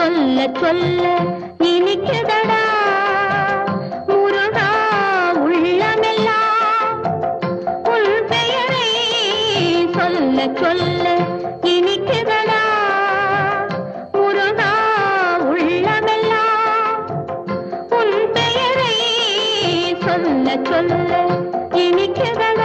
சொல்ல சொல்ல இனிக்குதடா முருகா உள்ளமெல்லாம் உன் பெயரை சொல்ல சொல்ல இனிக்குதடா முருகா உள்ளமெல்லாம் உன் பெயரை சொல்ல சொல்ல இனிக்குதடா